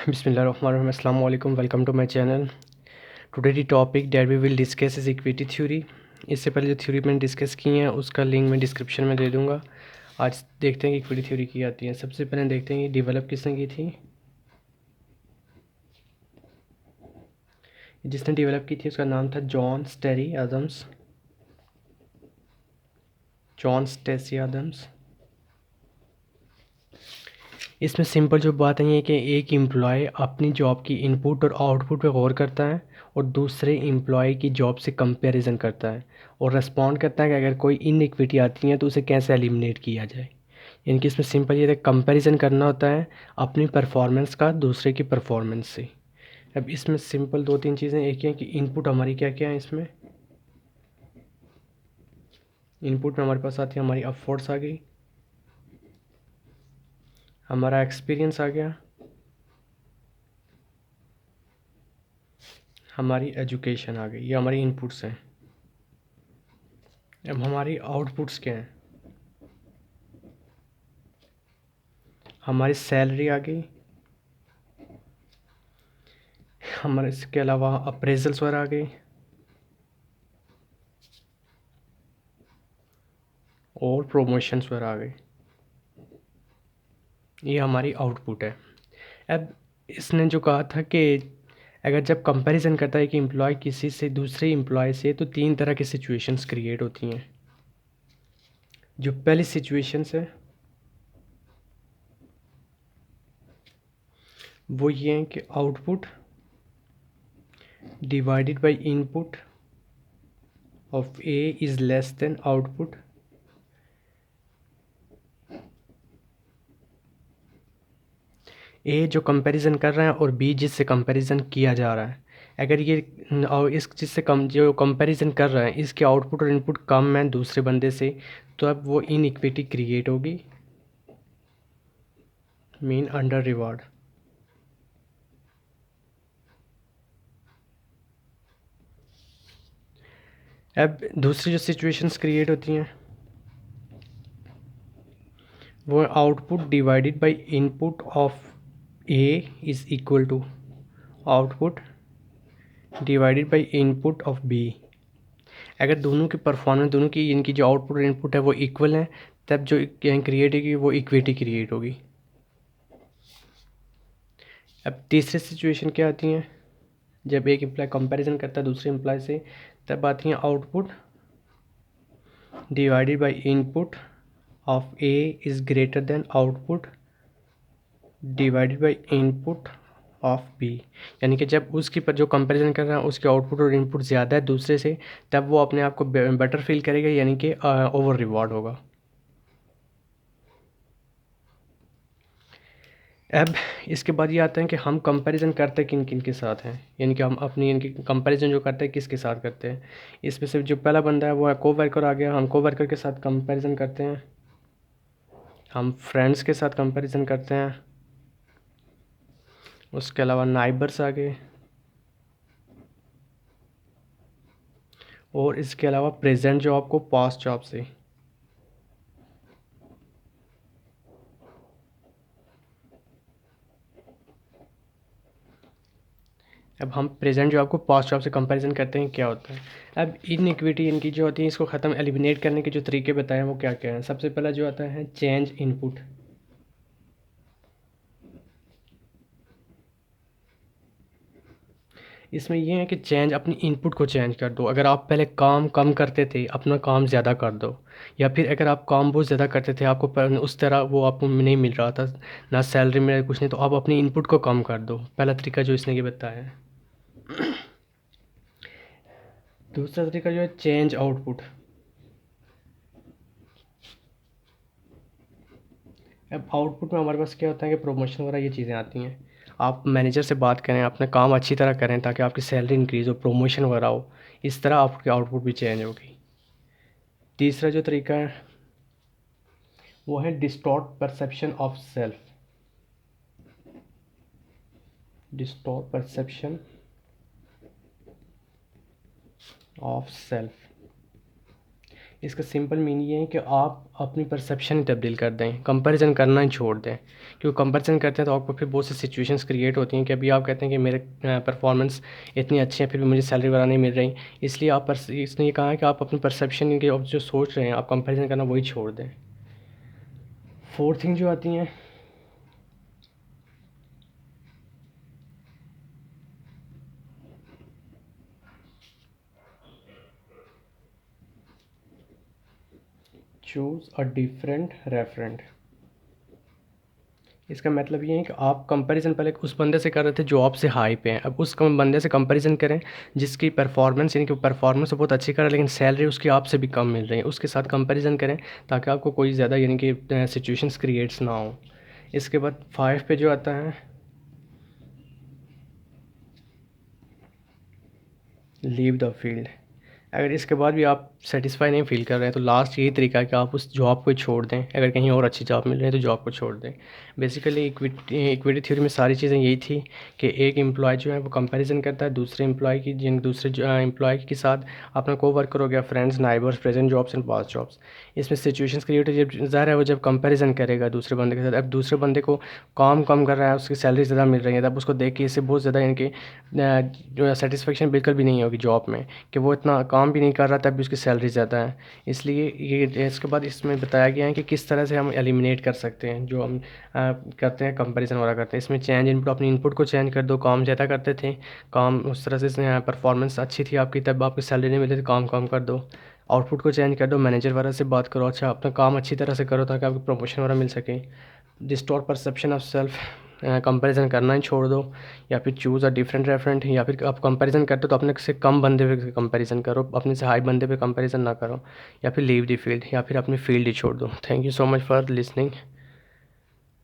Bismillahirrahmanirrahim. Assalamu alaikum. Welcome to my channel. Today the topic that we will discuss is equity theory. इससे पहले जो theory मैंने discuss की हैं उसका लिंक मैं डिस्क्रिप्शन में दे दूंगा। आज देखते हैं कि इक्विटी थ्योरी की आती है। सबसे पहले देखते हैं कि डेवलप किसने की थी। जिसने डेवलप की थी उसका नाम था जॉन स्टेसी आदम्स। इसमें सिंपल जो बात है कि एक एम्प्लॉय अपनी जॉब की इनपुट और आउटपुट पे गौर करता है और दूसरे एम्प्लॉय की जॉब से कंपैरिजन करता है और रेस्पॉन्ड करता है कि अगर कोई इनइक्विटी आती है तो उसे कैसे एलिमिनेट किया जाए। यानी कि इसमें सिंपल ये कंपैरिजन करना होता है अपनी परफॉर्मेंस का दूसरे की परफॉर्मेंस से। अब इसमें सिंपल दो तीन चीज़ें, एक है कि इनपुट हमारी क्या क्या है। इसमें इनपुट में हमारे पास आती है हमारी एफर्ट्स आ गई, हमारा एक्सपीरियंस आ गया, हमारी एजुकेशन आ गई। ये हमारी इनपुट्स हैं। अब हमारी आउटपुट्स क्या हैं। हमारी सैलरी आ गई, हमारे इसके अलावा अप्रेजल्स वगैरह आ गई और प्रोमोशंस वगैरह आ गई। ये हमारी आउटपुट है। अब इसने जो कहा था कि अगर जब कंपैरिजन करता है कि एम्प्लॉय किसी से दूसरे एम्प्लॉय से, तो तीन तरह की सिचुएशंस क्रिएट होती हैं। जो पहली सिचुएशंस है वो ये है कि output divided by input of A is less than output. A जो कंपैरिजन कर रहा है और बी जिससे कंपैरिजन किया जा रहा है, अगर ये और इस जिससे कम जो कंपैरिजन कर रहा है इसके आउटपुट और इनपुट कम है दूसरे बंदे से, तो अब वो इनइक्विटी क्रिएट होगी, मीन अंडर रिवार्ड। अब दूसरी जो सिचुएशंस क्रिएट होती हैं वो output divided by input of A is equal to output divided by input of B. अगर दोनों की परफॉर्मेंस, दोनों की इनकी जो आउटपुट और इनपुट है वो इक्वल है, तब जो क्रिएट होगी वो इक्विटी क्रिएट होगी। अब तीसरी सिचुएशन क्या आती हैं, जब एक एम्प्लॉय कंपैरिजन करता है दूसरे एम्प्लॉय से, तब आती हैं output divided by input of A is greater than output divided by input of B. यानी कि जब उसकी पर जो कंपैरिजन कर रहा है उसके आउटपुट और इनपुट ज़्यादा है दूसरे से, तब वो अपने आप को बेटर फील करेगा, यानी कि ओवर रिवॉर्ड होगा। अब इसके बाद ये आता है कि हम कंपैरिजन करते किन किन के साथ हैं, यानी कि हम अपनी इनकी कंपैरिजन जो करते हैं किसके साथ करते हैं। इसमें से जो पहला बंदा है वो है कोवर्कर आ गया। हम कोवर्कर के साथ कंपैरिजन करते हैं, हम फ्रेंड्स के साथ कंपैरिजन करते हैं, उसके अलावा नाइबर्स आ गए, और इसके अलावा प्रेजेंट जॉब को पास्ट जॉब से। अब हम प्रेजेंट जॉब को पास्ट जॉब से कंपैरिजन करते हैं, क्या होता है। अब इनइक्विटी इनकी जो होती है इसको ख़त्म एलिमिनेट करने के जो तरीके बताए हैं वो क्या क्या हैं। सबसे पहला जो आता है चेंज इनपुट। इसमें ये है कि चेंज, अपनी इनपुट को चेंज कर दो। अगर आप पहले काम कम करते थे अपना काम ज़्यादा कर दो, या फिर अगर आप काम बहुत ज़्यादा करते थे आपको उस तरह वो आपको नहीं मिल रहा था, ना सैलरी में कुछ नहीं, तो आप अपनी इनपुट को कम कर दो। पहला तरीका जो इसने ये बताया है। दूसरा तरीका जो है चेंज आउटपुट। अब आउटपुट में हमारे पास क्या होता है कि प्रमोशन वगैरह ये चीज़ें आती हैं। आप मैनेजर से बात करें, अपना काम अच्छी तरह करें ताकि आपकी सैलरी इंक्रीज़ हो, प्रमोशन वगैरह हो, इस तरह आपकी आउटपुट भी चेंज होगी। तीसरा जो तरीका है वो है distort perception of self. Distort perception of self. इसका सिंपल मीनिंग ये है कि आप अपनी परसेप्शन ही तब्दील कर दें, कंपैरिजन करना ही छोड़ दें। क्योंकि कंपैरिजन करते हैं तो आपको फिर बहुत सी सिचुएशंस क्रिएट होती हैं कि अभी आप कहते हैं कि मेरे परफॉर्मेंस इतनी अच्छी है फिर भी मुझे सैलरी वगैरह नहीं मिल रही, इसलिए इसने ये कहा है कि आप अपनी परसेप्शन की आप जो सोच रहे हैं आप कंपैरिजन करना वही छोड़ दें। फोर्थ थिंग जो आती हैं, चूज़ अ डिफरेंट रेफरेंट। इसका मतलब ये है कि आप कंपैरिजन पहले उस बंदे से कर रहे थे जो आपसे हाई पे हैं, अब उस बंदे से कंपैरिजन करें जिसकी परफॉर्मेंस यानी कि परफॉर्मेंस तो बहुत अच्छी कर रहा है लेकिन सैलरी उसकी आपसे भी कम मिल रही है, उसके साथ कंपैरिजन करें ताकि आपको कोई ज़्यादा यानी कि सिचुएशंस क्रिएट्स ना हो। इसके बाद 5 पे जो आता है, लीव द फील्ड। अगर इसके बाद भी आप सेटिस्फाई नहीं फ़ील कर रहे हैं तो लास्ट यही तरीका है कि आप उस जॉब को छोड़ दें। अगर कहीं और अच्छी जॉब मिल रही है तो जॉब को छोड़ दें। बेसिकली इक्विटी थ्योरी में सारी चीज़ें यही थी कि एक एम्प्लॉय जो है वो कंपैरिजन करता है दूसरे एम्प्लॉय की दूसरे एम्प्लॉय के साथ अपना कोवर्कर हो गया, friends, neighbours, present jobs and past jobs. इसमें सिचुएशंस क्रिएट जब ज़ाहिर है वो जब कंपैरिजन करेगा दूसरे बंदे के साथ, अब दूसरे बंदे को काम कम कर रहा है उसकी सैलरी ज़्यादा मिल रही है, तब उसको देख के इससे बहुत ज़्यादा यानी कि जो सेटिस्फेक्शन बिल्कुल भी नहीं होगी जॉब में कि वो इतना काम भी नहीं कर रहा तब भी उसकी सैलरी ज़्यादा है। इसलिए ये इसके बाद इसमें बताया गया है कि किस तरह से हम एलिमिनेट कर सकते हैं जो हम करते हैं कंपैरिजन वगैरह करते हैं। इसमें चेंज इनपुट, अपनी इनपुट को चेंज कर दो, काम ज़्यादा करते थे, काम उस तरह से परफॉर्मेंस अच्छी थी आपकी तब आपकी सैलरी नहीं मिली थी, काम कम कर दो। आउटपुट को चेंज कर दो, मैनेजर वगैरह से बात करो, अच्छा अपना काम अच्छी तरह से करो ताकि आपको प्रमोशन वगैरह मिल सके। Distort perception of self, comparison करना ही छोड़ दो, या फिर चूज़ अ डिफरेंट रेफरेंट, या फिर आप कंपैरिजन करते हो तो अपने से कम बंदे पे कंपैरिजन करो, अपने से हाई बंदे पे कंपैरिजन ना करो, या फिर लीव द फील्ड, या फिर अपनी फील्ड ही छोड़ दो। Thank you so much for listening.